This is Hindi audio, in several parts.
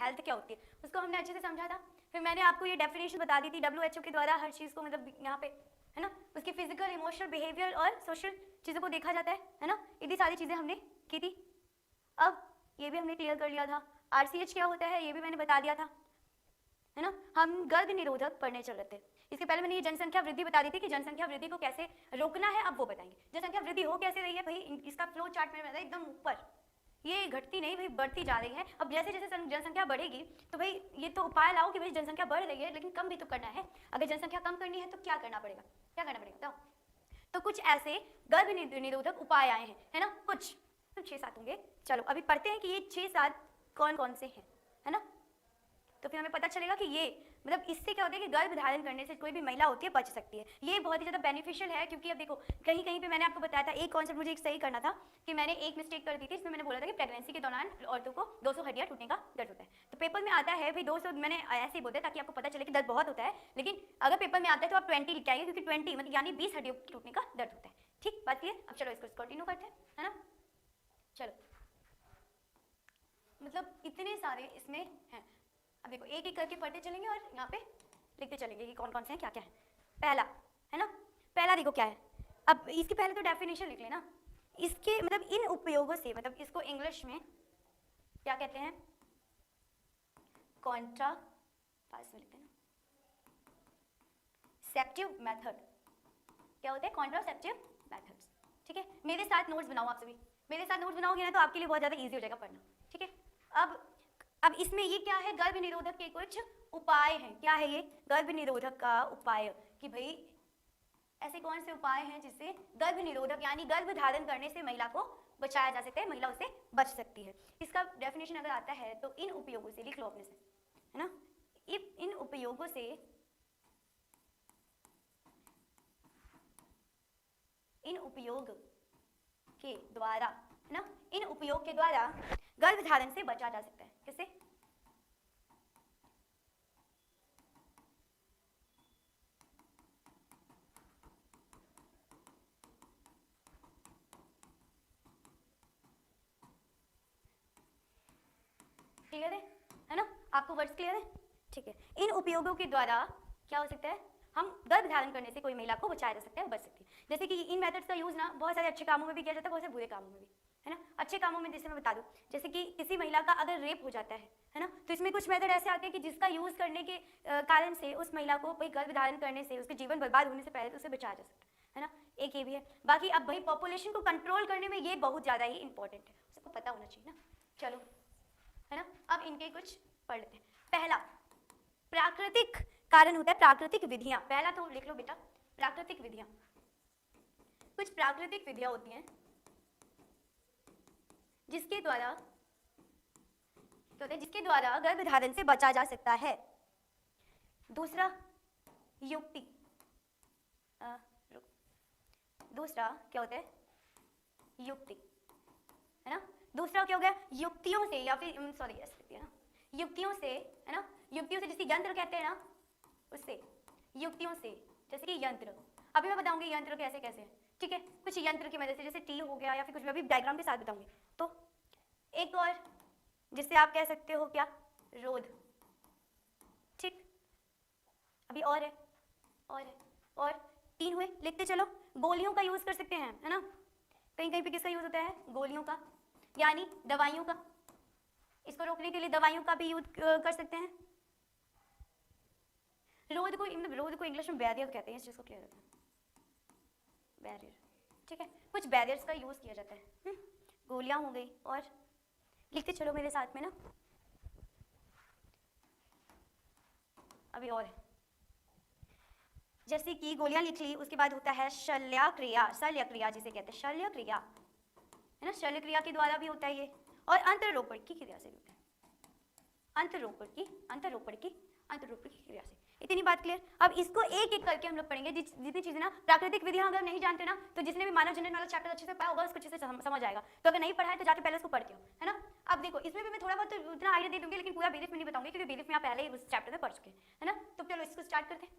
हेल्थ क्या होती है उसको हमने अच्छे से समझा था। फिर मैंने आपको ये डेफिनेशन बता दी थी WHO के द्वारा हर चीज़ को, मतलब यहाँ पे है ना, उसकी फिजिकल, इमोशनल, बिहेवियर और सोशल चीज़ों को देखा जाता है ना, इतनी सारी चीज़ें हमने की थी। अब ये भी हमने क्लियर कर लिया था। RCH क्या होता है ये भी मैंने बता दिया था, है ना। हम गर्भ निरोधक पढ़ने चल रहे थे। इसके पहले मैंने ये जनसंख्या वृद्धि बता दी थी कि जनसंख्या वृद्धि को कैसे रोकना है, अब वो बताएंगे। जनसंख्या वृद्धि हो कैसे रही है भाई, इसका फ्लो चार्ट में बताया एकदम ऊपर, ये घटती नहीं भाई, बढ़ती जा रही है। अब जैसे जैसे जनसंख्या बढ़ेगी तो भाई ये तो उपाय लाओ कि भाई जनसंख्या बढ़ रही है लेकिन कम भी तो करना है। अगर जनसंख्या कम करनी है तो क्या करना पड़ेगा, क्या करना पड़ेगा बताओ। तो कुछ ऐसे गर्भ निरोधक उपाय आए हैं, है ना, कुछ 6-7 होंगे। चलो अभी पढ़ते हैं कि ये 6-7 कौन कौन से हैं, है ना। तो फिर हमें पता चलेगा कि ये मतलब इससे क्या होता है कि गर्भ धारण करने से कोई भी महिला होती है बच सकती है। ये बहुत ही ज़्यादा बेनिफिशियल है, क्योंकि अब देखो कहीं कहीं पे मैंने आपको बताया था एक कॉन्सेप्ट मुझे एक सही करना था कि मैंने एक मिस्टेक कर दी थी, इसमें मैंने बोला था कि प्रेगनेंसी के दौरान औरतों को 200 हड्डियाँ टूटने का दर्द होता है। तो पेपर में आता है भाई 200, मैंने ऐसे ही बोलते ताकि आपको पता चले कि दर्द बहुत होता है, लेकिन अगर पेपर में आता है तो आप 20 लिख आइए, क्योंकि 20 मतलब यानी 20 हड्डियों टूटने का दर्द होता है। ठीक बात ये। अब चलो इसको कंटिन्यू करते हैं, है ना। चलो मतलब इतने सारे इसमें हैं। अब देखो एक एक करके पढ़ते चलेंगे और यहाँ पे लिखते चलेंगे कि कौन कौन से हैं, क्या क्या है। पहला है ना, पहला देखो क्या है। अब इसके पहले तो डेफिनेशन लिख लेना इसके, मतलब इन उपयोगों से, मतलब इसको इंग्लिश में क्या कहते हैं, कॉन्ट्रा पास में लिखते हैं ना, सेप्टिव मेथड। क्या होते हैं कॉन्ट्रासेप्टिव मेथड्स। ठीक है, मेरे साथ नोट्स बनाओ, आप सभी मेरे साथ नोट्स बनाओगे ना तो आपके लिए बहुत ज़्यादा ईजी हो जाएगा पढ़ना। ठीक है, अब इसमें ये क्या है, गर्भ निरोधक के कुछ उपाय हैं। क्या है ये गर्भ निरोधक का उपाय, कि भाई ऐसे कौन से उपाय हैं जिससे गर्भ निरोधक यानी गर्भ धारण करने से महिला को बचाया जा सकता है, महिला उससे बच सकती है। इसका डेफिनेशन अगर आता है तो इन उपयोगों से, लिख लो अपने से, है ना, इन उपयोगों से, इन उपयोग के द्वारा, है ना, इन उपयोग के द्वारा गर्भ धारण से बचा जा सकता है। किससे, क्लियर है ना, आपको वर्ड्स क्लियर है। ठीक है, इन उपयोगों के द्वारा क्या हो सकता है, हम गर्भ धारण करने से कोई महिला को बचाया जा सकता है, बच सकती है। जैसे कि इन मेथड्स का यूज ना बहुत सारे अच्छे कामों में भी किया जाता है, बहुत सारे बुरे कामों में भी, है ना। अच्छे कामों में जैसे मैं बता दूं, जैसे कि किसी महिला का अगर रेप हो जाता है ना, तो इसमें कुछ मेथड ऐसे आते हैं कि जिसका यूज करने के कारण से उस महिला को भाई गर्भ धारण करने से, उसके जीवन बर्बाद होने से पहले तो उसे बचाया जा सकता है ना। एक ये भी है। बाकी अब भाई पॉपुलेशन को कंट्रोल करने में ये बहुत ज़्यादा ही इंपॉर्टेंट है, सबको पता होना चाहिए ना। चलो, है ना, अब इनके कुछ पढ़ लेते हैं। पहला प्राकृतिक कारण होता है, प्राकृतिक विधियां। पहला तो लिख लो बेटा, प्राकृतिक विधियां। कुछ प्राकृतिक विधियां होती हैं जिसके द्वारा जिसके द्वारा गर्भ धारण से बचा जा सकता है। दूसरा युक्ति, दूसरा क्या होता है, युक्ति, है ना। दूसरा क्या हो गया, युक्तियों से, या फिर सॉरी है ना, युक्तियों से, है ना, युक्तियों से, जिसे यंत्र कहते हैं ना, उससे, युक्तियों से, जैसे कि यंत्र। अभी मैं बताऊंगी यंत्र कैसे कैसे है। ठीक है, कुछ यंत्र की मदद से, जैसे टी हो गया या फिर कुछ भी, अभी डायग्राम के साथ बताऊंगी। तो एक और जिससे आप कह सकते हो क्या, रोध। ठीक, अभी और है, और 3 हुए, लिखते चलो। गोलियों का यूज कर सकते हैं, है ना, कहीं कहीं पे किसका यूज होता है, गोलियों का, यानी दवाइयों का। इसको रोकने के लिए दवाइयों का भी यूज कर सकते हैं। रोध को इंग्लिश में बैरियर कहते हैं, इस चीज को क्लियर रखना, बैरियर। ठीक है, कुछ बैरियर्स का यूज किया जाता है। गोलियां हो गई, और लिखते चलो मेरे साथ में ना, अभी और है, जैसे कि गोलियां लिख ली, उसके बाद होता है शल्य क्रिया, जिसे कहते हैं शल्य क्रिया, है ना, शल्य क्रिया के द्वारा भी होता है ये, और अंतरोपण की क्रिया से भी होता है, अंतरोपण की क्रिया से। इतनी बात क्लियर। अब इसको एक एक करके हम लोग पढ़ेंगे, जितनी चीजें ना प्राकृतिक विधियां अगर नहीं जानते ना, तो जिसने भी मानव जनन वाला चैप्टर अच्छे से पढ़ा होगा उसको अच्छे से समझ आएगा। तो अगर नहीं पढ़ा है तो जाके पहले उसको पढ़ के हो, है ना। अब देखो इसमें भी मैं थोड़ा बहुत तो उतना आइडिया दे दूंगी, लेकिन पूरा ब्रीफ में नहीं बताऊंगी, क्योंकि ब्रीफ में आप पहले ही उस चैप्टर में पढ़ चुके हैं, है ना। तो चलो इसको स्टार्ट करते हैं।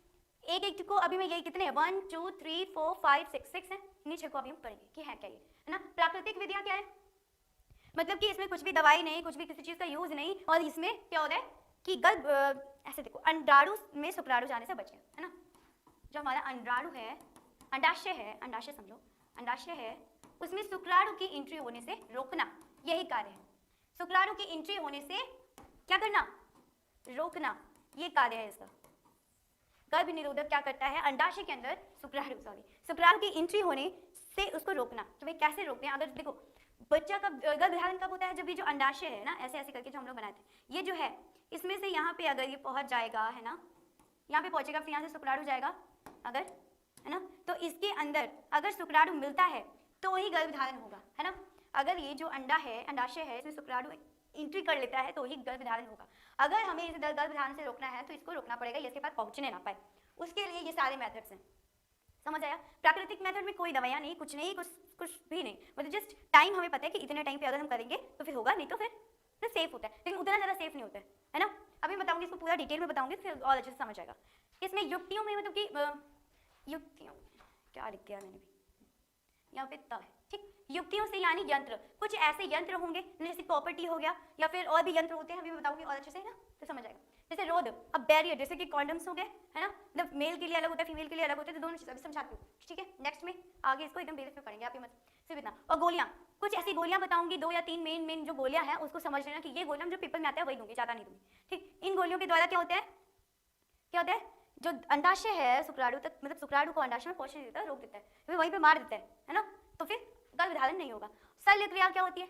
एक एक को अभी मैं यही कितने हैं, 1 2 3 4 5 6 है, इन्हीं 6 को अभी हम पढ़ेंगे कि है क्या ये, है ना। प्राकृतिक विधियां क्या है, मतलब कि इसमें कुछ भी दवाई नहीं, कुछ भी किसी चीज का यूज नहीं, और इसमें क्या होता है कि गर्भ ऐसे देखो, अंडाणु में शुक्राणु जाने से बचे, है ना। जो हमारा अंडाणु है, अंडाशय है, अंडाशय समझो, अंडाशय है, उसमें शुक्राणु की एंट्री होने से रोकना, यही कार्य है। शुक्राणु की एंट्री होने से क्या करना, रोकना, ये कार्य है इसका। गर्भ निरोधक क्या करता है, अंडाशय के अंदर शुक्राणु की एंट्री होने से उसको रोकना। तो भाई कैसे रोकते हैं, अगर देखो बच्चा का गर्भ धारण कब होता है, जब ये जो अंडाशय है ना, ऐसे ऐसे करके जो हम लोग बनाते हैं, ये जो है इसमें से यहाँ पे अगर ये पहुंच जाएगा, है ना, यहाँ पे पहुंचेगा, फिर यहाँ से शुक्राणु जाएगा अगर, है ना, तो इसके अंदर अगर शुक्राणु मिलता है तो ही गर्भ धारण होगा, है ना। अगर ये जो अंडा है, अंडाशय है, इसमें शुक्राणु एंट्री कर लेता है तो ही गर्भ धारण होगा। अगर हमें इसे गर्भ धारण से रोकना है तो इसको रोकना पड़ेगा, ये इसके पास पहुंचने ना पाए, उसके लिए ये सारे मेथड्स हैं। समझ आया। प्राकृतिक मेथड में कोई दवाइयाँ नहीं, कुछ नहीं, कुछ भी नहीं, मतलब जस्ट टाइम हमें पता है कि इतने टाइम पे अगर हम करेंगे तो फिर होगा, नहीं तो फिर सेफ होता है, लेकिन उतना ज़्यादा सेफ नहीं होता है ना। अभी बताऊंगी इसको पूरा डिटेल में बताऊंगी, फिर और अच्छे से समझ आएगा। इसमें युक्तियों में मतलब कि युक्तियों क्या लिख दिया मैंने भी यहाँ पे है, ठीक। युक्तियों से यानी यंत्र, कुछ ऐसे यंत्र होंगे जैसे प्रॉपर्टी हो गया, या फिर और भी यंत्र होते हैं, अभी मैं बताऊंगी और अच्छे से, है ना, तो समझ आएगा। जैसे रोध, अब बैरियर, जैसे कि कॉन्डम्स हो गए, है ना, मतलब मेल के लिए अलग होता है, फीमेल के लिए अलग होता है, तो दोनों चीज़ अभी समझाती हूँ, ठीक है। नेक्स्ट में आगे इसको एकदम बेसिक में पढ़ेंगे, आप ये मत सिर्फ इतना। और गोलियाँ, कुछ ऐसी गोलियाँ बताऊंगी, 2 या 3 मेन जो गोलियाँ हैं उसको समझ लेना कि ये गोलियाँ जो पेपर में आता है वही दूंगी, ज़्यादा नहीं दूंगी, ठीक। इन गोलियों के द्वारा क्या होता है, जो अंडाशय है शुक्राणु तक, मतलब शुक्राणु को अंडाशय में पहुंचने देता है, रोक देता है, फिर वहीं पे मार देता है ना, तो फिर गर्भ धारण नहीं होगा। शल्य क्रिया क्या होती है,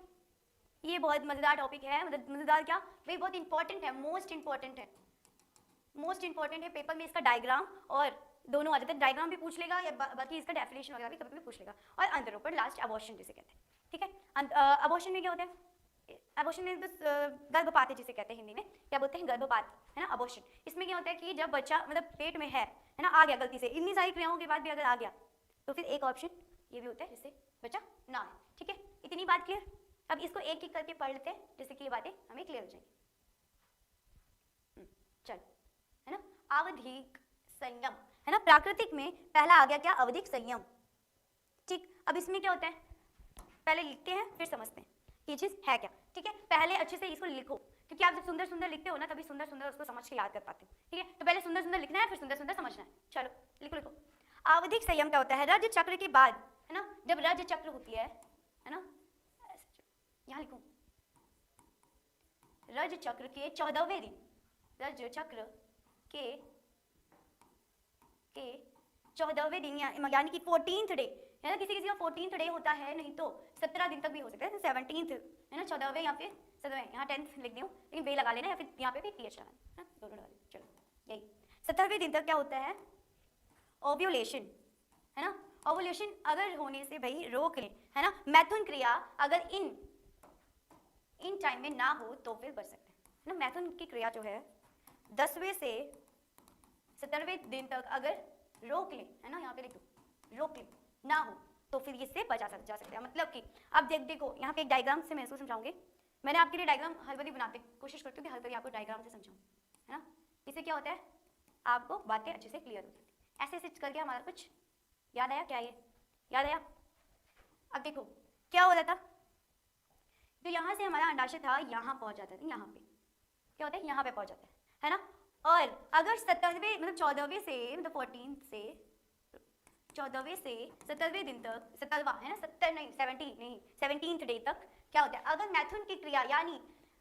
ये बहुत मजेदार टॉपिक है, मजेदार क्या भाई, बहुत इंपॉर्टेंट है, मोस्ट इंपॉर्टेंट है पेपर में इसका डायग्राम, और दोनों आ जाते हैं, डायग्राम भी पूछ लेगा या बाकी इसका डेफिनेशन वगैरह भी कभी भी पूछ लेगा। और अंतरोपण, लास्ट अबॉर्शन जिसे कहते हैं, ठीक है। अबॉर्शन में क्या होता है, अबॉर्शन में तो गर्भपात जिसे कहते हैं, हिंदी में क्या बोलते हैं, गर्भपात, है ना, अबॉर्शन। इसमें क्या होता है कि जब बच्चा मतलब पेट में है ना, आ गया गलती से, इतनी सारी क्रियाओं के बाद भी अगर आ गया तो फिर एक ऑप्शन ये भी होता है जिससे बच्चा ना आए, ठीक है। इतनी बात क्लियर। अब इसको एक एक करके पढ़ लेते हैं जिससे कि ये बातें हमें क्लियर हो जाएंगी। चल, है ना, आवधिक संयम, है ना, प्राकृतिक में पहला आ गया क्या, अवधिक संयम, ठीक। अब इसमें क्या होता है, पहले लिखते हैं फिर समझते हैं ये चीज है क्या, ठीक है। पहले अच्छे से इसको लिखो, क्योंकि आप जब सुंदर सुंदर लिखते हो ना तभी सुंदर सुंदर उसको समझ के याद कर पाते हो, ठीक है। तो पहले सुंदर सुंदर लिखना है, फिर सुंदर सुंदर समझना है। चलो लिखो। आवधिक संयम क्या होता है, रज चक्र के बाद, है ना, जब रज चक्र होती है ना, यहाँ लिखूं, रज चक्र के 14वें दिन, रज चक्र के 14वें दिन यानी कि 14th डे, है ना, किसी का 14th डे होता है, नहीं तो 17 दिन तक भी हो सकता है, 17th, है ना, 14वें या फिर 17वें, यहाँ 10th लिख दूँ, लेकिन बे लगा लेना, या फिर यहाँ पे भी PH लगाना, दोनों लगा लेना। चलो यही 17वें दिन तक क्या होता है, ओव्यूलेशन, है ना। ओव्यूलेशन अगर होने से भाई रोक लें, है ना, मैथुन क्रिया अगर इन टाइम में ना हो तो फिर बच सकते हैं, है ना। मैथुन की क्रिया जो है 10वें से 17वें दिन तक अगर रोक लें, है ना, यहाँ पे लिख दो, रोक लें ना हो तो फिर इससे बचा जा सकता है। मतलब कि अब देखो यहाँ पे एक डायग्राम से मैं इसको समझाऊंगी, मैंने आपके लिए डायग्राम हर बार बनाते कोशिश करती हूँ कि हर बार आपको डायग्राम से समझाऊँ, है ना। इससे क्या होता है, आपको बातें अच्छे से क्लियर हो जाती है। ऐसे ऐसे करके हमारा कुछ याद आया क्या, ये याद आया। अब देखो क्या हो रहा था, तो यहाँ से हमारा अंडाशय था, यहाँ पहुँच जाता था, यहाँ पे क्या होता है, यहाँ पे पहुँच जाता है ना। और अगर 17वें मतलब 14वें से मतलब 14 से 14वें से 17वें दिन तक, 17वां है ना, 17 नहीं 17 नहीं 17th डे तक क्या होता है, अगर मैथुन की क्रिया यानी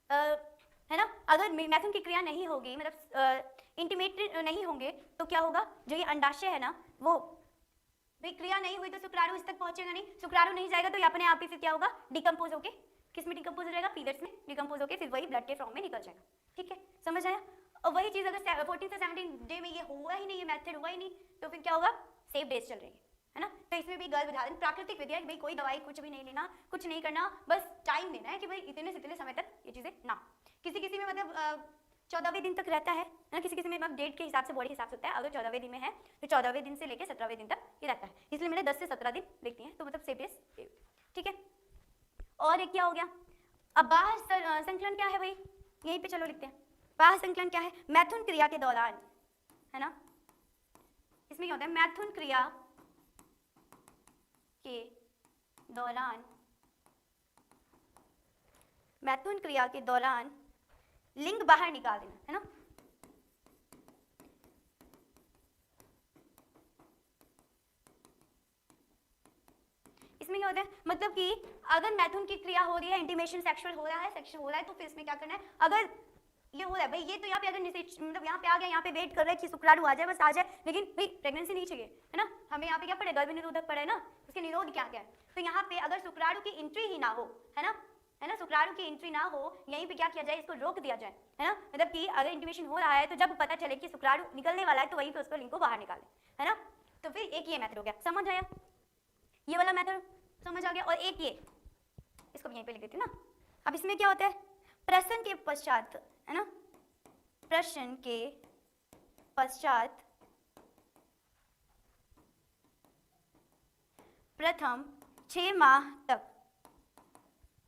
है ना, अगर मैथुन की क्रिया नहीं होगी, मतलब इंटीमेट नहीं होंगे, तो क्या होगा, जो ये अंडाशय है ना, वो क्रिया नहीं हुई तो शुक्राणु इस तक पहुंचेगा नहीं, शुक्राणु नहीं जाएगा तो ये अपने आप ही फिर क्या होगा, डिकम्पोज होके, किस में डिकम्पोज हो जाएगा, पीरियड्स में डिकम्पोज होके फिर वही ब्लड के फॉर्म में निकल जाएगा, ठीक है, समझ आया। और वही चीज अगर 14 से 17 डे में ये हुआ ही नहीं, ये मेथड हुआ ही नहीं, तो फिर क्या होगा, सेफ डेज चल रही है ना। तो इसमें भी गर्भ धारण प्राकृतिक विधि है, भाई कोई दवाई कुछ भी नहीं लेना, कुछ नहीं करना, बस टाइम देना है कि भाई इतने से इतने समय तक ये चीजें ना, किसी में मतलब 14वें दिन तक रहता है ना, किसी में मतलब डेट के हिसाब से, बॉडी के हिसाब से होता है। अगर 14वें दिन में है तो 14वें दिन से लेकर 17वें दिन तक ये रहता है, इसलिए मैंने 10 से 17 दिन लिखती हैं, तो मतलब सेफ डेज, ठीक है। और एक क्या हो गया, अब बाह्य संकलन क्या है भाई, यहीं पे चलो लिखते हैं। बाह्य संकलन क्या है, मैथुन क्रिया के दौरान, है ना, इसमें क्या होता है, मैथुन क्रिया के दौरान मैथुन क्रिया के दौरान लिंग बाहर निकाल देना, है ना। इसमें क्या होता है, मतलब कि अगर मैथुन की क्रिया हो रही है, इंटीमेशन सेक्सुअल हो रहा है, सेक्सुअल हो रहा है, तो फिर इसमें क्या करना है, अगर ये हो रहा है भाई, ये तो यहाँ पे अगर मतलब यहाँ पे आ गया, यहाँ पे वेट कर रहा है कि शुक्राणु आ जाए, बस आ जाए, लेकिन भाई प्रेगनेंसी नहीं चाहिए, है ना। हमें यहाँ पे क्या पड़े, गर्भ निरोधक पड़े ना, उसके निरोध क्या क्या है। तो यहाँ पे अगर शुक्राणु की एंट्री ही ना हो, है ना, शुक्राणु की एंट्री ना हो, यहीं पे क्या किया जाए, इसको रोक दिया जाए, है ना। मतलब कि अगर इंटीमेशन हो रहा है तो जब पता चले कि शुक्राणु निकलने वाला है तो वहीं पे उसको लिंग को बाहर निकाले, है ना। तो फिर एक ये मेथड हो गया, समझ आया, ये वाला मेथड समझ आ गया। और एक ये, इसको भी यहीं पे लिख देती हूँ ना। अब इसमें क्या होता है, प्रश्न के पश्चात, है ना, प्रश्न के पश्चात प्रथम 6 माह तक,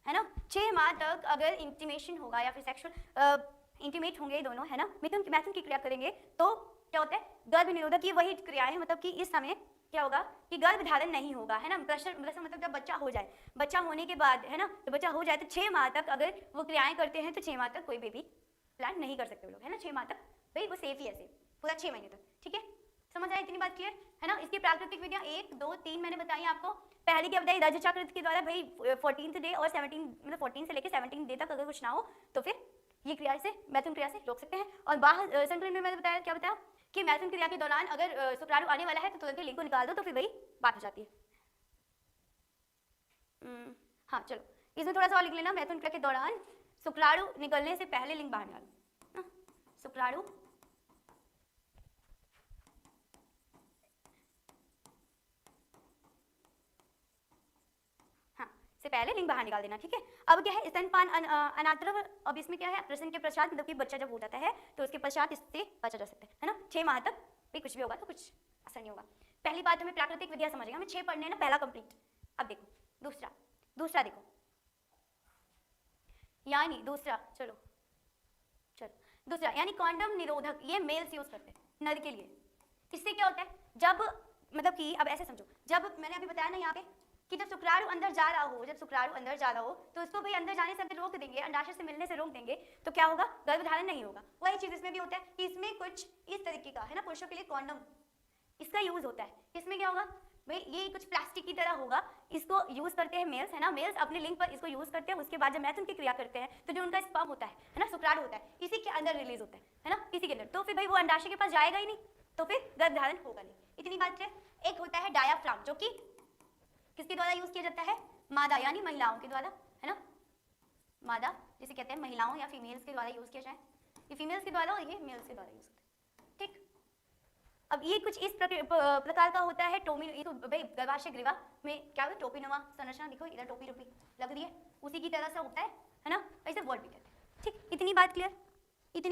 है ना, 6 माह तक अगर इंटीमेशन होगा या फिर सेक्सुअल इंटीमेट होंगे दोनों, है ना, मैथुन की क्रिया करेंगे, तो क्या होता है, गर्भ निरोधक की वही क्रिया है, मतलब कि इस समय क्या होगा कि गर्भ धारण नहीं होगा, है ना। प्रश्न मतलब जब बच्चा हो जाए, बच्चा होने के बाद, है ना, तो बच्चा हो जाए तो 6 माह तक अगर वो क्रियाएं करते हैं तो 6 माह तक कोई बेबी प्लान नहीं कर सकते वो लोग, है ना। 6 माह तक भाई वो सेफ ही है, सेफ पूरा 6 महीने तक, ठीक है, समझ आया, इतनी बात क्लियर, है ना। इसकी प्राकृतिक विधियां 1 2 3 मैंने बताई आपको। पहली क्या बताई, रजचक्र के द्वारा भाई 14th डे और 17 मतलब 14 से लेकर 17 डे तक अगर कुछ ना हो तो फिर ये क्रिया से, मैथुन क्रिया से रोक सकते हैं। और बाह्य संकलन में मैंने बताया, क्या बताया कि मैथुन क्रिया के दौरान अगर शुक्राणु आने वाला है तो तुरंत लिंग को निकाल दो, तो फिर वही बात हो जाती है। हाँ चलो, इसमें थोड़ा सा और लिख लेना, मैथुन क्रिया के दौरान शुक्राणु निकलने से पहले लिंग बाहर निकालो, शुक्राणु से पहले लिंग बाहर निकाल देना, ठीक है। अब क्या है, स्तनपान अनात्रव, अब इसमें क्या है, प्रसन्न के पश्चात, मतलब कि बच्चा जब हो जाता है तो उसके पश्चात इससे बचा जा सकता है ना। 6 माह तक भी कुछ भी होगा तो कुछ असर नहीं होगा। पहली बात हमें प्राकृतिक विधिया समझेगा, हमें 6 पढ़ने हैं ना, पहला कंप्लीट। अब देखो दूसरा देखो, यानी दूसरा, चलो दूसरा यानी कॉन्डम निरोधक, ये मेल्स यूज करते हैं नर के लिए। इससे क्या होता है, जब मतलब कि अब ऐसे समझो, जब मैंने अभी बताया ना यहाँ पे कि जब शुक्राणु अंदर जा रहा हो, तो उसको भाई अंदर जाने से अगर रोक देंगे, अंडाशय से मिलने से रोक देंगे, तो क्या होगा, गर्भधारण नहीं होगा। वही चीज इसमें भी होता है कि इसमें कुछ इस तरीके का, है ना, पुरुषों के लिए कॉन्डम इसका यूज होता है। इसमें क्या होगा भाई, ये कुछ प्लास्टिक की तरह होगा, इसको यूज करते हैं मेल्स, है ना, मेल्स अपने लिंग पर इसको यूज करते हैं। उसके बाद जब मैथुन की क्रिया करते हैं तो जो उनका स्पर्म होता है ना, शुक्राणु होता है, इसी के अंदर रिलीज होता है ना, इसी के अंदर, तो फिर भाई वो अंडाशय के पास जाएगा ही नहीं, तो फिर गर्भधारण होगा नहीं। इतनी बात है। एक होता है डायाफ्राम, जो कि किसके द्वारा यूज किया जाता है, मादा यानी महिलाओं के द्वारा, है ना, मादा जिसे कहते हैं, महिलाओं या फीमेल्स के द्वारा यूज किया जाए, ये फीमेल्स के द्वारा और ये मेल्स के द्वारा यूज होता है, ठीक। अब ये कुछ इस प्रकार का होता है, टोमी, तो भाई गर्भाशय ग्रीवा में क्या होता है, टोपीनुमा संरचना, देखो इधर टोपी लग रही है, उसी की तरह से होता है ना, ऐसे वर्ड भी कहते हैं, ठीक। इतनी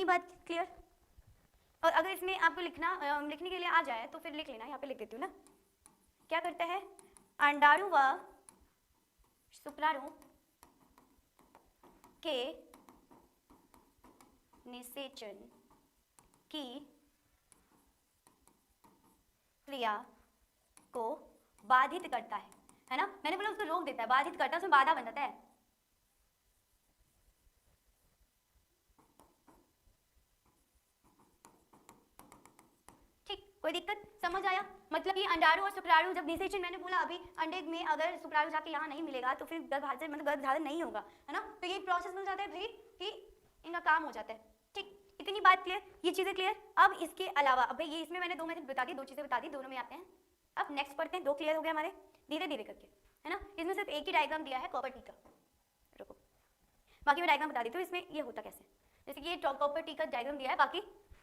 बात क्लियर। और अगर इसमें आपको लिखने के लिए आ जाए तो फिर लिख लेना, यहाँ पे लिख देती हूँ ना। क्या करता है, अंडाणु व शुक्राणु के निषेचन की क्रिया को बाधित करता है ना, मैंने बोला उसको रोक देता है, बाधित करता है, उसमें बाधा बन जाता है। ठीक, कोई दिक्कत, समझ आया। मतलब ये अंडाणु और शुक्राणु जब निषेचन, मैंने बोला अभी अंडे में अगर शुक्राणु जाके यहाँ नहीं मिलेगा तो फिर गर्भाशय मतलब गर्भधारण नहीं होगा, है ना, तो ये प्रोसेस मिल जाता है भाई कि इनका काम हो जाता है, ठीक। इतनी बात क्लियर, ये चीजें क्लियर। अब इसके अलावा, अब भाई ये इसमें मैंने 2 मेथड बता दी, 2 चीजें बता दी, दोनों में आते हैं। अब नेक्स्ट पढ़ते हैं, 2 क्लियर हो गए हमारे, धीरे धीरे करके, है ना। इसमें सिर्फ एक ही डायग्राम दिया है कॉपर टी का, रुको बाकी मैं डायग्राम बता देती हूँ। इसमें ये होता कैसे, जैसे कि ये कॉपर टी का डायग्राम दिया है, बाकी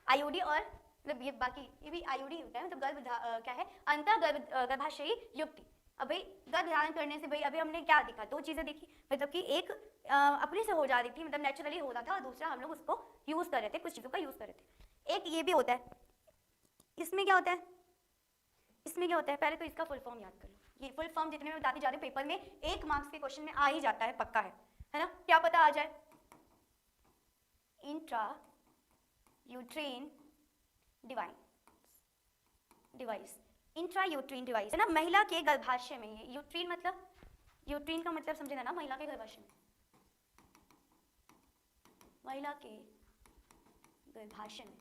आईओडी और मतलब ये बाकी ये भी आईओडी होता है, मतलब क्या है, अंतः गर्भाशयी युक्ति। अब भाई गर्भ धारण करने से भाई अभी हमने क्या देखा, 2 चीजें देखी, मतलब कि एक अपने से हो जा रही थी, मतलब नेचुरली हो रहा था, और दूसरा हम लोग उसको यूज कर रहे थे, कुछ चीजों का यूज कर रहे थे। एक ये भी होता है, इसमें क्या होता है, पहले तो इसका फुल फॉर्म याद कर लो। ये फुल फॉर्म जितने में बताती जा रही हूँ, पेपर में 1 मार्क्स के क्वेश्चन में आ ही जाता है, पक्का है ना, क्या पता आ जाए। Intra uterine device, intra uterine device, है ना, महिला के गर्भाशय में। ये यूट्रीन मतलब, यूट्रीन का मतलब समझे ना, महिला के गर्भाशय में, महिला के गर्भाशय में।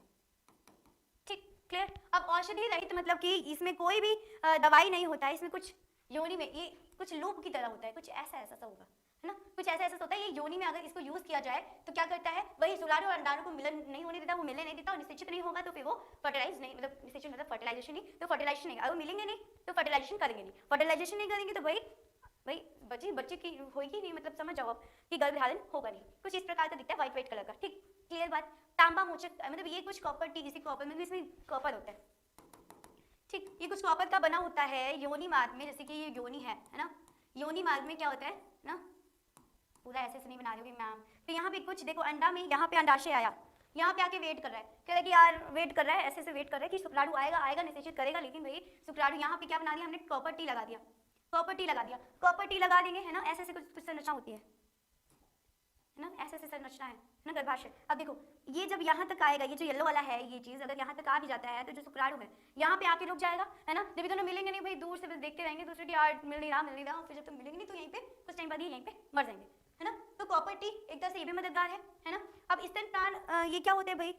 ठीक, क्लियर। अब औषधि रहित मतलब कि इसमें कोई भी दवाई नहीं होता है, इसमें कुछ योनि में ये कुछ लूप की तरह होता है, कुछ ऐसा ऐसा सा होगा, है ना, कुछ ऐसा ऐसा होता है। ये योनि में अगर इसको यूज किया जाए तो क्या करता है, वही शुक्राणु और अंडाणु को मिलन नहीं होने देता, वो मिलने नहीं देता, और निषेचित नहीं होगा तो फिर वो फर्टिलाइज नहीं, मतलब निषेचन मतलब फर्टिलाइजेशन नहीं, तो फर्टिलाइजेशन नहीं, अगर मिलेंगे नहीं तो फर्टिलाइजेशन करेंगे नहीं, फर्टिलाइजेशन नहीं करेंगे तो भाई बच्चे की होगी नहीं, मतलब समझ जाओ आप कि गर्भधारण होगा नहीं। कुछ इस प्रकार का दिखता है, व्हाइट कलर का। ठीक, क्लियर बात। तांबा मोचक मतलब ये कुछ कॉपर टी, इसी कॉपर में भी इसमें कॉपर होता है। ठीक, ये कुछ कॉपर का बना होता है योनि मार्ग में, जैसे कि ये योनि है ना, योनि मार्ग में क्या होता है ना, पूरा ऐसे नहीं बना रही होगी मैम। तो यहाँ पे कुछ देखो, अंडा में यहाँ पे अंडाशय आया, यहाँ पे आके वेट कर रहा है, कह रहा है कि यार वेट कर रहा है, ऐसे वेट कर रहा है कि शुक्राणु आएगा निषेचित करेगा, लेकिन भाई शुक्राणु यहाँ पे क्या बना दिया हमने, कॉपर टी लगा दिया, कॉपर टी लगा दिया, कॉपर टी लगा देंगे, है ना, ऐसे कुछ संरचना होती है ना, ऐसे संरचना है ना गर्भाशय। अब देखो ये जब यहाँ तक आएगा, ये जो येलो वाला है, ये चीज अगर यहाँ तक आ भी जाता है तो जो शुक्राणु है यहाँ पे आके रुक जाएगा, है ना, जब दोनों मिलेंगे नहीं भाई, दूर से बस देखते रहेंगे दूसरे की यार मिल नहीं रहा, फिर जब तक मिलेंगे नहीं तो यहीं पे कुछ टाइम बाद ही यहीं पे मर जाएंगे, है ना। तो कॉपर टी एक तरह से ये भी मददगार है ना। अब स्तनपान ये क्या होते हैं भाई,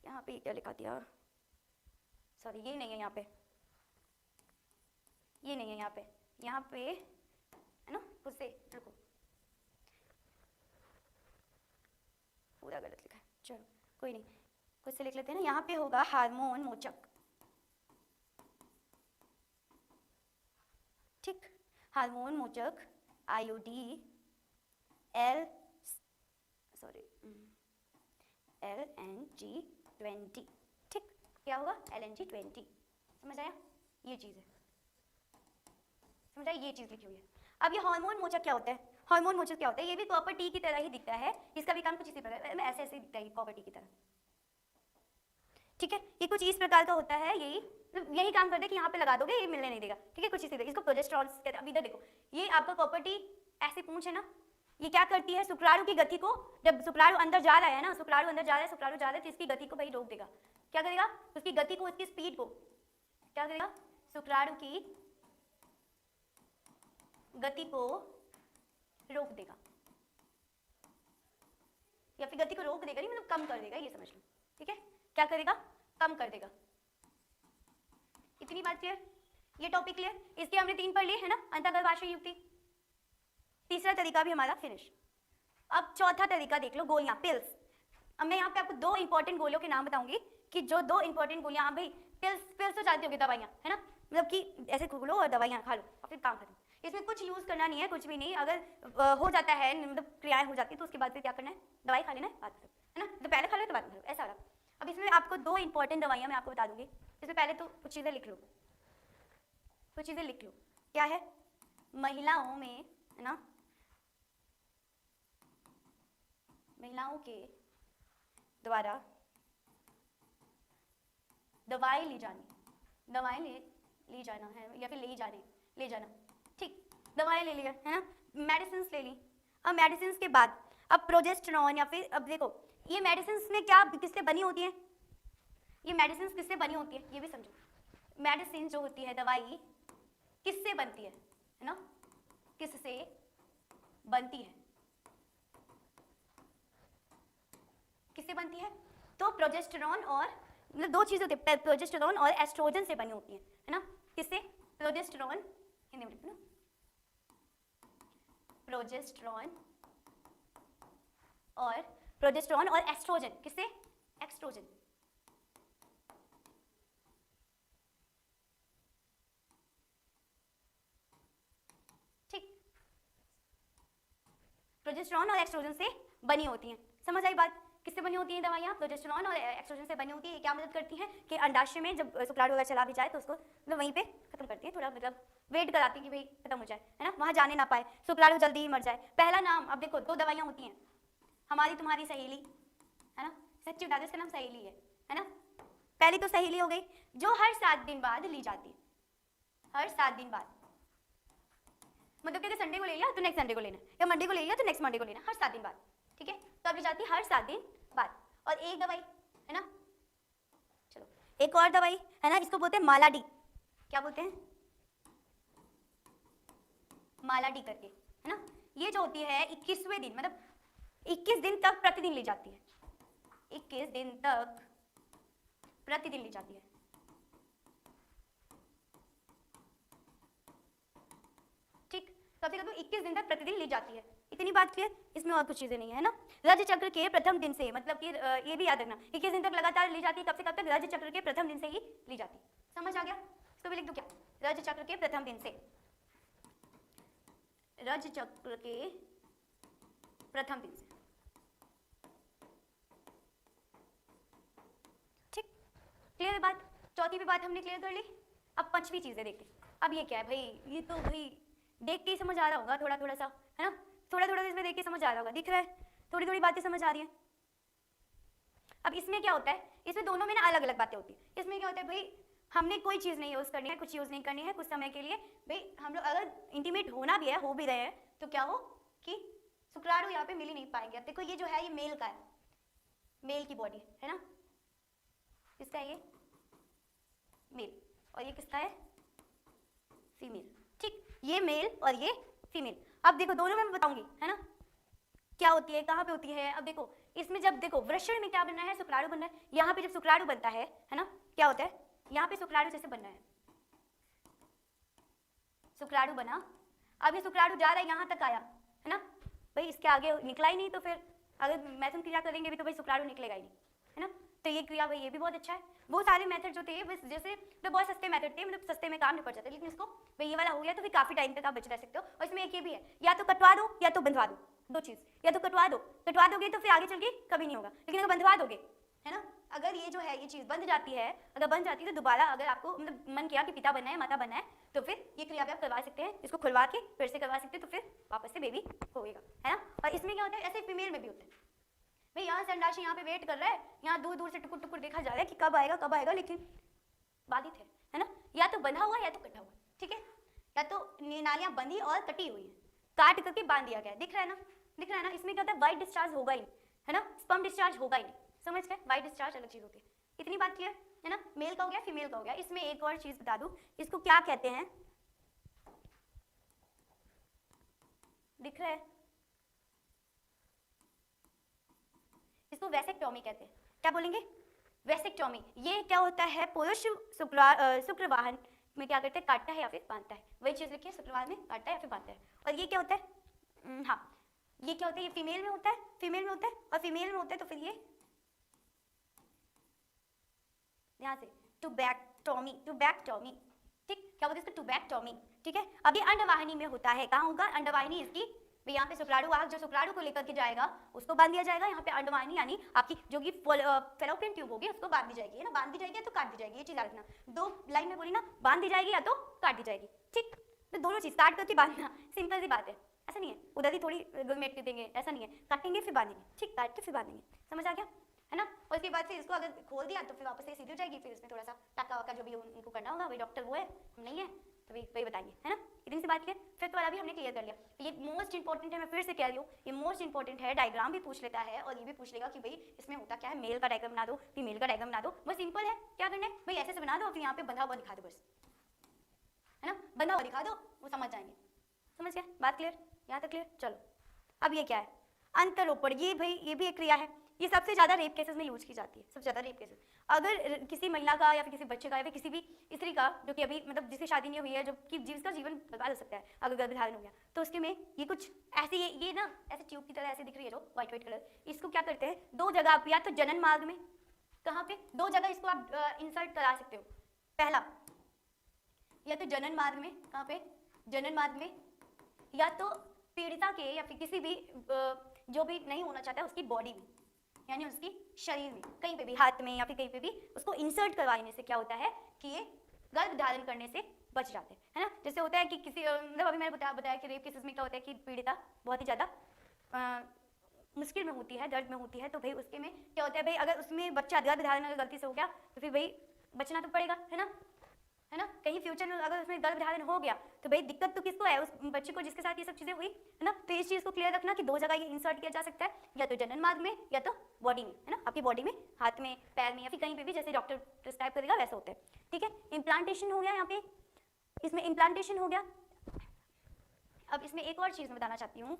यहाँ पे क्या लिखा दिया, सॉरी ये नहीं है यहाँ पे, ये नहीं है यहाँ पे है ना, उससे रुको, पूरा गलत लिखा है, चलो कोई नहीं, कुछ से लिख लेते हैं ना। यहाँ पे होगा हार्मोन मोचक, ठीक, हार्मोन मोचक आईओडी LNG20। ठीक, क्या होगा LNG20, समझ आया, ये चीज़ है, समझ आया, ये चीज़ लिखी हुई है। अब ये हार्मोन मोचक क्या होता है, हार्मोन मोचक क्या होता है, ये भी कॉपर टी की तरह ही दिखता है, इसका भी काम कुछ इसी प्रकार ऐसे ऐसे दिखता है कॉपर टी की तरह। ठीक है, ये कुछ इस प्रकार का होता है, यही काम करता है कि यहाँ पे लगा दोगे ये मिलने नहीं देगा। ठीक है, कुछ इसी तरह, इसको प्रोजेस्टेरॉन कहते हैं। अब इधर देखो, ये आपका कॉपर टी ऐसी पूंछ है ना, ये क्या करती है, शुक्राणु की गति को, जब शुक्राणु अंदर जा रहा है ना, शुक्राणु अंदर जा रहा है तो इसकी गति को भाई रोक देगा। क्या करेगा, उसकी गति को, उसकी स्पीड को क्या करेगा, शुक्राणु की गति को रोक देगा, या फिर गति को रोक देगा नहीं, मतलब कम कर देगा, ये समझ लो। ठीक है, क्या करेगा, कम कर देगा। इतनी बात क्लियर, ये टॉपिक क्लियर। इसके हमने 3 पढ़ लिए है ना, अंतर्गर्भाशय युक्ति। तीसरा तरीका भी हमारा फिनिश। अब चौथा तरीका देख लो, गोलियां, पिल्स। अब मैं यहाँ पे आपको 2 इंपॉर्टेंट गोलियों के नाम बताऊंगी कि जो 2 इंपॉर्टेंट गोलियां, हाँ भाई पिल्स तो जानते होगे, दवाइयाँ है ना, मतलब कि ऐसे घुलो और दवाइयाँ खा लो और फिर काम खत्म। इसमें कुछ यूज करना नहीं है, कुछ भी नहीं, अगर हो जाता है मतलब क्रियाएं हो जाती है तो उसके बाद फिर क्या करना है, दवाई खा लेना है, बात है ना, तो पहले खा लो तो बाद में खा लो, ऐसा वाला। अब इसमें आपको 2 इंपॉर्टेंट दवाइयाँ मैं आपको बता दूंगी। इसमें पहले तो कुछ चीज़ें लिख लो, कुछ चीज़ें लिख लो, क्या है, महिलाओं में है ना, महिलाओं के द्वारा दवाई ली जानी, दवाई ली जाना है, या फिर ले जाना। ठीक, दवाई ले लिया है ना, मेडिसिन ले ली। अब मेडिसिन के बाद अब प्रोजेस्टेरॉन, या फिर अब देखो ये मेडिसिन में क्या किससे बनी होती है, ये मेडिसिन किससे बनी होती है ये भी समझो। मेडिसिन जो होती है, दवाई किससे बनती है ना, किससे बनती है, किससे बनती है, तो प्रोजेस्टेरॉन और मतलब 2 चीजें होती है, प्रोजेस्टेरॉन और एस्ट्रोजन से बनी होती है ना, किससे, प्रोजेस्टेरॉन, हिंदी में ना, प्रोजेस्टेरॉन और एस्ट्रोजन, किससे, एक्सट्रोजन। ठीक, प्रोजेस्टेरॉन और एक्सट्रोजन से बनी होती हैं, समझ आई बात। किससे बनी होती हैं दवाइयाँ, प्रोजेस्टेरॉन और एक्सट्रोजन से बनी होती है। ये क्या मदद करती हैं कि अंडाशय में जब शुक्राणु अगर चला भी जाए तो उसको मतलब वहीं पे खत्म करती है, थोड़ा मतलब वेट कराती है कि भाई खत्म हो जाए, है ना, वहाँ जाने ना पाए, शुक्राणु जल्दी ही मर जाए। पहला नाम, अब देखो 2 दवाइयाँ होती हैं, हमारी तुम्हारी सहेली, है ना, सच्ची बता दो इसका नाम सहेली है ना। पहली तो सहेली हो गई जो हर 7 दिन बाद ली जाती है, हर 7 दिन बाद, मतलब कि संडे को ले लिया तो नेक्स्ट संडे को लेना, या मंडे को ले लिया तो नेक्स्ट मंडे को लेना, हर 7 दिन बाद। ठीक है, तो अब ली जाती है हर 7 दिन बाद। और एक दवाई है ना, चलो एक और दवाई है ना, इसको बोलते हैं मालाडी। क्या बोलते हैं, मालाडी करके, है ना। ये जो होती है 21वें दिन, मतलब 21 दिन तक प्रतिदिन ली जाती है, 21 दिन तक प्रतिदिन ली जाती है। ठीक, कभी कभी 21 दिन तक प्रतिदिन ली जाती है। इतनी बात क्लियर, इसमें और कुछ चीजें नहीं है ना। रज चक्र के प्रथम दिन से, मतलब कि ये भी याद रखना 21 दिन तक लगातार ली जाती है। कब से कब तक? रज चक्र के प्रथम दिन से ही ली जाती है। समझ आ गया? इसको भी लिख दो क्या? रज चक्र के प्रथम दिन से, रज चक्र के प्रथम दिन से। ठीक, क्लियर है बात? चौथी भी बात हमने क्लियर कर ली। अब पांचवी चीजें देखते हैं। अब ये क्या है भाई? ये तो भाई देख के ही समझ आ रहा होगा, थोड़ा थोड़ा सा, है ना? थोड़ा थोड़ा इसमें देख के समझ आ रहा होगा, दिख रहा है? थोड़ी थोड़ी बातें समझ आ रही हैं। अब इसमें क्या होता है? इसमें दोनों में ना अलग अलग बातें होती है। इसमें क्या होता है भाई, हमने कोई चीज़ नहीं यूज़ करनी है, कुछ यूज़ नहीं करनी है कुछ समय के लिए। भाई हम लोग अगर इंटीमेट होना भी है, हो भी रहे हैं, तो क्या हो कि शुक्राणु यहाँ पे मिल ही नहीं पाएंगे। अब देखो ये जो है ये मेल का है, मेल की बॉडी है ना, किसका है ये? मेल। और ये किसका है? फीमेल। ठीक, ये मेल और ये फीमेल। अब देखो दोनों में मैं बताऊंगी, है ना, क्या होती है, कहाँ पे होती है। अब देखो इसमें जब देखो वृषण में क्या बनना है? शुक्राणु बनना है। यहाँ पे जब शुक्राणु बनता है ना, क्या होता है? यहाँ पे शुक्राणु जैसे बनना है, शुक्राणु बना। अब ये शुक्राणु जा रहा है, यहाँ तक आया, है ना भाई, इसके आगे निकला ही नहीं, तो फिर अगर मैथुन क्रिया करेंगे भी तो भाई शुक्राणु निकलेगा ही नहीं, है ना। तो ये क्रिया भाई ये भी बहुत अच्छा है। वो सारे मेथड जो थे बस जैसे तो बहुत सस्ते मेथड थे, मतलब सस्ते में काम निपट जाते, लेकिन इसको भाई ये वाला हो गया तो फिर काफी टाइम तक आप बच रह सकते हो। और इसमें एक ये भी है, या तो कटवा दो या तो बंधवा दो, दो चीज। या तो कटवा दो, कटवा दोगे तो फिर आगे चल के कभी नहीं होगा, लेकिन अगर बंधवा दोगे, है ना, अगर ये जो है ये चीज बंध जाती है, अगर बन जाती है तो दोबारा अगर आपको मतलब मन किया कि पिता बनना है, माता बनना है, तो फिर ये क्रिया भी आप करवा सकते हैं। इसको खुलवा के फिर से करवा सकते हैं, तो फिर वापस से बेबी होएगा, है ना। और इसमें क्या होता है, ऐसे फीमेल में भी होता है भाई, यहाँ से अंडाशय यहाँ पे वेट कर रहा है, यहाँ दूर दूर से टुकुर टुकुर देखा जा रहा है कि कब आएगा कब आएगा, लेकिन बाधित है ना, या तो बंधा हुआ या तो कटा हुआ, ठीक है, या तो नालियां बंधी और कटी हुई है, काट करके बांध दिया गया है। दिख रहा है ना, दिख रहा है ना। इसमें क्या होता है, वाइट डिस्चार्ज होगा ही, है ना, स्पर्म डिस्चार्ज होगा ही नहीं। समझ गए? वाइट डिस्चार्ज अलग चीज होती है। इतनी बात क्लियर है ना। मेल का हो गया, फीमेल का हो गया। इसमें एक और चीज बता दूं, इसको क्या कहते हैं, दिख रहा है, इसको वैसेक्टोमी कहते हैं। क्या बोलेंगे? वैसेक्टोमी। ये क्या होता है, पुरुष शुक्रवाहन में क्या करते हैं, काटता है या फिर बांधता है। वही चीज लिखिए, शुक्रवार में काटता है या फिर बांधता है। और ये क्या होता है, हाँ ये क्या होता है, ये फीमेल में होता है, फीमेल में होता है, और फीमेल में होता है तो फिर ये यहाँ से टुबैक्टोमी, टुबैक्टोमी, ठीक, क्या बोलते हैं इसको, टुबैक्टोमी, ठीक है। अब ये अंडवाहिनी में होता है, कहाँ होगा, अंडवाहिनी इसकी, यहाँ पे शुक्राणु वाहक जो शुक्राणु को लेकर के जाएगा उसको बांध दिया जाएगा। यहाँ पे अंडवाहिनी यानी आपकी जो कि फेलोपियन ट्यूब होगी उसको बांध दी जाएगी, है ना, बांध दी जाएगी या तो काट दी जाएगी, ये चीज याद रखना। दो लाइन में बोली ना, बांध दी जाएगी या तो काट दी जाएगी, ठीक। तो दोनों चीज, काट करके बांधना, सिंपल सी बात है, ऐसा नहीं है उधर ही थोड़ी गुलमेट के देंगे, ऐसा नहीं है, काटेंगे फिर बांधेंगे, ठीक, काट के फिर बांधेंगे। समझ आ गया, है ना। और उसके बाद फिर इसको अगर खोल दिया तो फिर वापस से सीधी हो जाएगी, फिर इसमें थोड़ा सा टाका वाका जो भी उनको करना होगा, वही डॉक्टर वो है, हम नहीं है, तो वही बताएंगे, है ना। इतनी सी बात क्लियर। फिर तो वाला भी हमने क्लियर कर लिया। ये मोस्ट इंपॉर्टेंट है, मैं फिर से कह रही हूँ, ये मोस्ट इंपॉर्टेंट है। डायग्राम भी पूछ लेता है और ये भी पूछ लेगा कि भाई इसमें होता क्या है, मेल का डायग्राम बना दो, फीमेल का डायग्राम बना दो। बस सिंपल है, क्या करना है भाई, ऐसे से बना दो और फिर यहाँ पे बंधा हुआ दिखा दो, बस, है ना, बंधा हुआ दिखा दो, वो समझ जाएंगे। समझ गए? बात क्लियर, यहाँ तक क्लियर। चलो अब ये क्या है, अंतरोपण। ये भाई ये भी एक क्रिया है, ये सबसे ज्यादा रेप केसेस में यूज की जाती है, सबसे ज्यादा रेप केसेस। अगर किसी महिला का या फिर किसी बच्चे का या फिर किसी भी स्त्री का जो कि अभी मतलब जिसकी शादी नहीं हुई है, जो कि जिसका जीवन बर्बाद हो सकता है अगर गर्भधारण हो गया, तो उसके में ये कुछ ऐसे ये ना ऐसे ट्यूब की तरह ऐसे दिख रही है जो व्हाइट व्हाइट कलर, इसको क्या करते हैं, दो जगह आप या तो जनन मार्ग में, कहाँ पे, दो जगह इसको आप इंसर्ट करा सकते हो। पहला या तो जनन मार्ग में, कहाँ पे, जनन मार्ग में, या तो पीड़िता के या फिर किसी भी जो भी नहीं होना चाहता है उसकी बॉडी में, यानी उसकी शरीर में, कहीं पे भी, हाथ में या फिर कहीं पे भी उसको इंसर्ट करवाने से क्या होता है कि ये गर्भ धारण करने से बच जाते हैं, है ना। जैसे होता है कि किसी मतलब अभी मैंने बताया कि रेप केसेस में क्या होता है कि पीड़िता बहुत ही ज़्यादा मुश्किल में होती है, दर्द में होती है, तो भाई उसके में क्या होता है भाई, अगर उसमें बच्चा गर्भ धारण अगर गलती से हो गया तो फिर भाई बचना तो पड़ेगा, है ना, कहीं फ्यूचर में अगर उसमें गर्भ धारण हो गया तो भाई दिक्कत तो किसको है, उस बच्चे को जिसके साथ ये सब चीजें हुई, है ना। तो इस चीज को क्लियर रखना कि दो जगह ये इंसर्ट किया जा सकता है, या तो जनन मार्ग में या तो बॉडी में, है ना, आपकी बॉडी में, हाथ में, पैर में, या फिर कहीं पे भी जैसे डॉक्टर प्रिस्क्राइब करेगा वैसा होता है, ठीक है। इम्प्लांटेशन हो गया, यहाँ पे इसमें इम्प्लांटेशन हो गया। अब इसमें एक और चीज मैं बताना चाहती हूँ,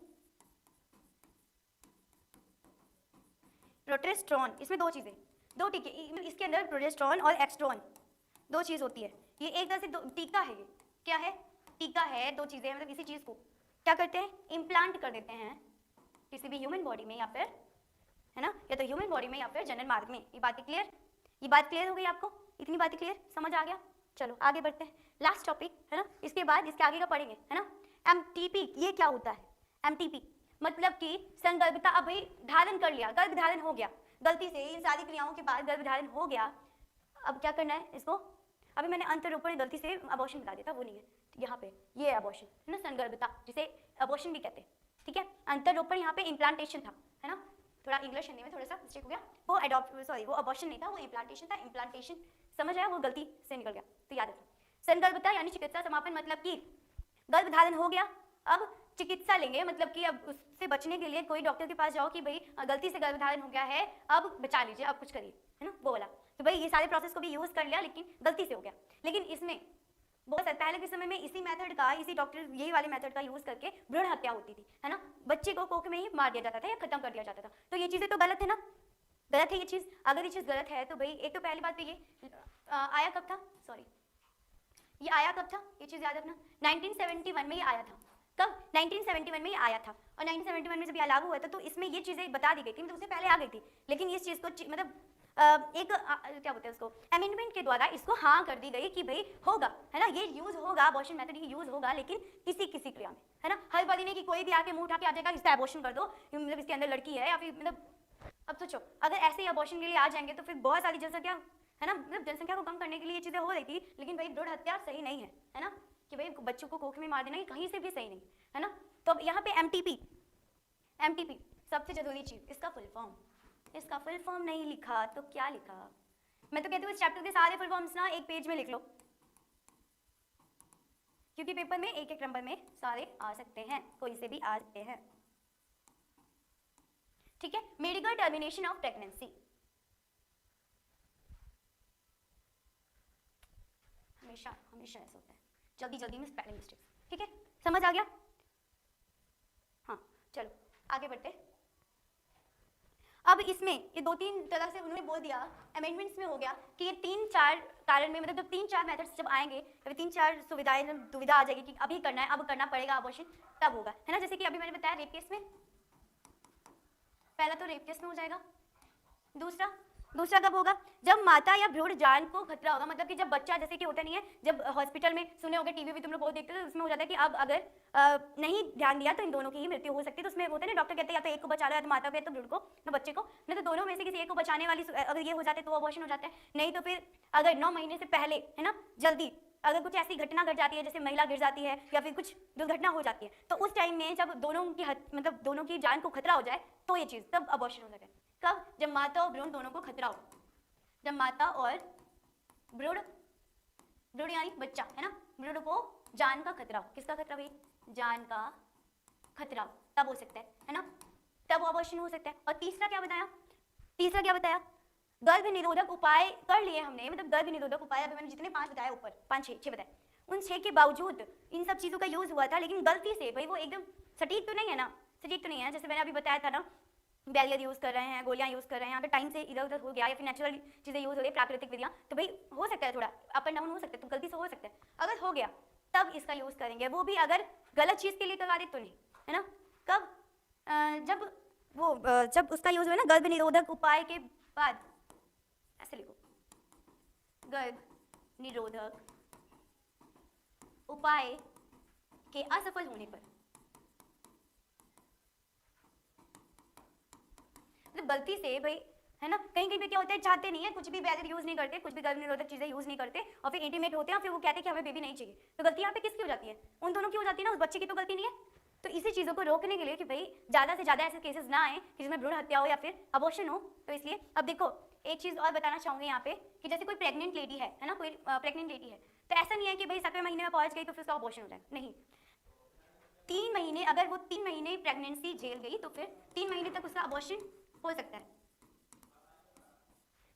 प्रोजेस्टेरॉन, इसमें दो चीज़ें, दो टीके, इसके अंदर प्रोजेस्टेरॉन और एक्स्ट्रोन दो चीज़ होती है। ये एक तरह से टीका है, ये क्या है, टीका है, दो चीज़ें, मतलब किसी चीज़ को क्या करते हैं, इम्प्लांट कर देते हैं किसी भी ह्यूमन बॉडी में, या फिर है ना, या तो ह्यूमन बॉडी में या फिर जनरल मार्ग में। ये बातें क्लियर, ये बात क्लियर हो गई आपको, इतनी बातें क्लियर, समझ आ गया। चलो आगे बढ़ते हैं, लास्ट टॉपिक है ना, इसके बाद इसके आगे का पढ़ेंगे है ना। एमटीपी, ये क्या होता है, एमटीपी मतलब कि संगर्भता, अब भाई धारण कर लिया, गर्भ धारण हो गया, गलती से इन सारी क्रियाओं के बाद गर्भ धारण हो गया, अब क्या करना है इसको, अभी मैंने अंतरोपण गलती से अबॉर्शन बता दिया था, वो नहीं है यहाँ पे, ये अबॉर्शन है ना, संगर्भता जिसे अबॉर्शन भी कहते हैं, ठीक है। अंतरोपण यहाँ पे इम्प्लांटेशन था, है ना, थोड़ा इंग्लिश हिंदी में थोड़ा सा मिस्टेक हो गया, वो वो अबॉर्शन नहीं था, वो इम्प्लांटेशन था, इम्प्लांटेशन समझ आया, वो गलती से निकल गया, तो याद रखो। संगर्भता यानी चिकित्सा समापन, मतलब कि गर्भ धारण हो गया, अब चिकित्सा लेंगे, मतलब कि अब उससे बचने के लिए कोई डॉक्टर के पास जाओ कि भाई गलती से गर्भ धारण हो गया है, अब बचा लीजिए, अब कुछ करिए, है ना, वो वाला। तो भाई ये सारे प्रोसेस को भी यूज कर लिया, लेकिन गलती से हो गया। लेकिन इसमें बहुत पहले के समय में इसी मेथड का, इसी डॉक्टर यही वाले मेथड का यूज करके भ्रूण हत्या होती थी, है ना, बच्चे को कोख में ही मार दिया जाता था या खत्म कर दिया जाता था। तो ये चीजें तो गलत है ना, गलत है ये चीज। अगर ये चीज गलत है तो भाई एक तो पहली बात तो ये आया कब था, सॉरी ये आया कब था, ये चीज याद रखना, 1971 में ये आया था। कब, 1971 में ये आया था, और 1971 में जब ये लागू हुआ था तो इसमें ये चीजें बता दी गई थी, मतलब उससे पहले आ गई थी, लेकिन इस चीज को मतलब क्या बोलते हैं उसको, अमेंडमेंट के द्वारा इसको हाँ कर दी गई कि भाई होगा, है ना, ये यूज होगा, अबॉर्शन मेथड ही यूज होगा, लेकिन किसी किसी क्रिया में, है ना, हर बारी नहीं कि कोई भी आके मुंह उठा के आ जाएगा इसका अबॉर्शन कर दो, मतलब इसके अंदर लड़की है, या फिर मतलब अब सोचो अगर ऐसे ही अबॉर्शन के लिए आ जाएंगे तो फिर बहुत सारी जनसंख्या, है ना, मतलब जनसंख्या को कम करने के लिए ये चीजें हो रही थी, लेकिन भाई भ्रूण हत्या सही नहीं है ना, कि भाई बच्चों को कोख में मार देना, ये कहीं से भी सही नहीं है ना। तो अब यहाँ पे एमटीपी, एमटीपी सबसे जरूरी चीज, इसका फुल फॉर्म, इसका फुल फॉर्म नहीं लिखा तो क्या लिखा, मैं तो कहती हूँ इस चैप्टर के सारे फुल फॉर्म्स ना एक पेज में लिख लो, क्योंकि पेपर में एक एक नंबर में सारे आ सकते हैं, कोई से भी आ सकते हैं, ठीक है। मेडिकल टर्मिनेशन ऑफ प्रेगनेंसी, हमेशा हमेशा ऐसा होता है, जल्दी जल्दी में स्पेलिंग मिस्टेक्स, ठीक है, समझ आ गया। हाँ चलो आगे बढ़ते। अब इसमें ये दो तीन तरह से उन्होंने बोल दिया, अमेंडमेंट्स में हो गया कि ये 3-4 कारण में, मतलब जब 3-4 मेथड्स जब आएंगे, तब 3-4 सुविधाएं, दुविधा आ जाएगी कि अभी करना है, अब करना पड़ेगा अबॉर्शन, तब होगा, है ना। जैसे कि अभी मैंने बताया रेप केस में, पहला तो रेप केस में हो जाएगा, दूसरा कब होगा, जब माता या भ्रूण जान को खतरा होगा, मतलब कि जब बच्चा, जैसे कि होता नहीं है, जब हॉस्पिटल में सुने होगे, टीवी भी तुम लोग बहुत देखते हो, उसमें हो जाता है कि अब अगर नहीं ध्यान दिया तो इन दोनों की ही मृत्यु हो सकती है। तो उसमें होता है ना, डॉक्टर कहते हैं या तो एक को बचा लो, या तो माता को या तो भ्रूण को, ना बच्चे को, नहीं तो दोनों में से किसी एक को बचाने वाली, अगर ये हो जाते तो अबॉर्शन हो जाता है, नहीं तो फिर अगर 9 महीने से पहले, है ना, जल्दी अगर कुछ ऐसी घटना घट जाती है, जैसे महिला गिर जाती है या फिर कुछ दुर्घटना हो जाती है, तो उस टाइम में जब दोनों की मतलब दोनों की जान को खतरा हो जाए, तो ये चीज़ तब अबॉर्शन हो सके। कब, जब माता और भ्रूण दोनों को खतरा हो, जब माता और भ्रूण यानी बच्चा, है ना, भ्रूण को जान का खतरा हो, किसका खतरा भाई, जान का खतरा, तब हो सकता है ना, तब अबॉर्शन हो सकता है। और तीसरा क्या बताया, गर्भ निरोधक उपाय कर लिए हमने, मतलब गर्भ निरोधक उपाय अभी मैंने जितने 5 बताए ऊपर, 5-6 बताए, उन 6 के बावजूद इन सब चीज़ों का यूज हुआ था, लेकिन गलती से भाई वो एकदम सटीक तो नहीं है ना, जैसे मैंने अभी बताया था ना, बैरियर यूज कर रहे हैं, गोलियां यूज कर रहे हैं, अगर टाइम से इधर उधर हो गया या फिर नेचुरल चीजें यूज हो रही, प्राकृतिक विधियां, तो भाई हो सकता है थोड़ा अप एंड डाउन हो सकता है, तो गलती से हो सकता है, अगर हो गया तब इसका यूज करेंगे, वो भी अगर गलत चीज के लिए करवा दे तो नहीं, है ना। कब, जब उसका यूज हुआ ना, गर्भ निरोधक उपाय के बाद, ऐसे लिखो, गर्भ निरोधक उपाय के असफल होने पर, मतलब गलती से भाई, है ना, कहीं पे क्या होता है, चाहते नहीं है, कुछ भी बैरियर यूज नहीं करते, कुछ भी गर्भ निरोधक चीजें यूज नहीं करते, और फिर इंटीमेट होते हैं, फिर वो कहते हैं कि हमें बेबी नहीं चाहिए, तो गलती यहाँ पे किसकी हो जाती है, उन दोनों की हो जाती है ना, उस बच्चे की तो गलती नहीं है। तो इसी चीज़ों को रोकने के लिए कि भाई ज़्यादा से ज़्यादा ऐसे केसेस ना आए कि जिसमें भ्रूण हत्या हो या फिर अबॉर्शन हो, तो इसलिए अब देखो एक चीज़ और बताना चाहूँगी यहाँ पे कि जैसे कोई प्रेग्नेंट लेडी है ना, कोई प्रेग्नेंट लेडी है, तो ऐसा नहीं है कि भाई 7वें महीने में पहुँच गई तो फिर उसका अबॉर्शन हो जाएगा, नहीं, 3 महीने, अगर वो 3 महीने प्रेगनेंसी झेल गई तो फिर 3 महीने तक उसका अबॉर्शन हो सकता है,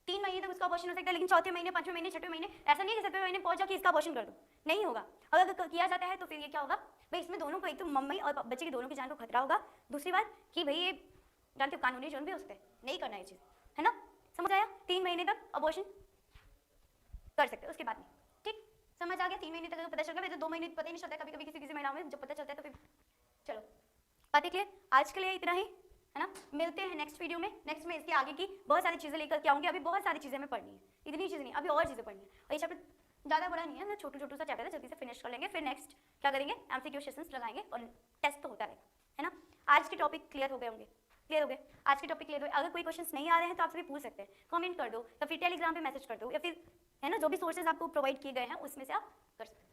3 महीने तक उसका अबॉर्शन हो सकता है, लेकिन 4थे महीने, 5वें महीने, 6वें महीने ऐसा नहीं है कि 7वें महीने पहुंच जाओ कि इसका अबॉर्शन कर दो, नहीं होगा। अगर किया जाता है तो फिर ये क्या होगा भाई, इसमें दोनों को, एक तो मम्मी और बच्चे की दोनों की जान को खतरा होगा, दूसरी बात कि भाई ये जानते हो कानूनी जुर्म भी हो सकता है, नहीं करना ये चीज़, है ना? समझ आया? 3 महीने तक अबॉर्शन कर सकते हो, उसके बाद नहीं। ठीक, समझ आ गया? 3 महीने तक अगर पता चल गया, तो 2 महीने पता ही नहीं चलता, कभी कभी किसी किसी महिलाओं में जब पता चलता है तो फिर चलो बातें क्लियर। आज के लिए इतना ही, है ना? मिलते हैं नेक्स्ट वीडियो में। नेक्स्ट में इसके आगे की बहुत सारी चीज़ें लेकर के आऊँगी। अभी बहुत सारी चीज़ें हमें पढ़नी है, इतनी चीज़ें नहीं, अभी और चीज़ें पढ़नी है। और ये चैप्टर ज़्यादा बड़ा नहीं है ना, छोटू छोटू सा चैप्टर है, जल्दी से फिनिश कर लेंगे। फिर नेक्स्ट क्या करेंगे, एमसीक्यू सेशंस लगाएंगे और टेस्ट तो होता रहेगा, है ना? आज के टॉपिक क्लियर हो गए होंगे, क्लियर हो गए? आज के टॉपिक क्लियर हो गए। अगर कोई क्वेश्चंस नहीं आ रहे हैं तो आप सभी पूछ सकते हैं, कमेंट कर दो या फिर टेलीग्राम पे मैसेज कर दो, या फिर है ना जो भी सोर्सेज आपको प्रोवाइड किए गए हैं उसमें से आप कर सकते हैं।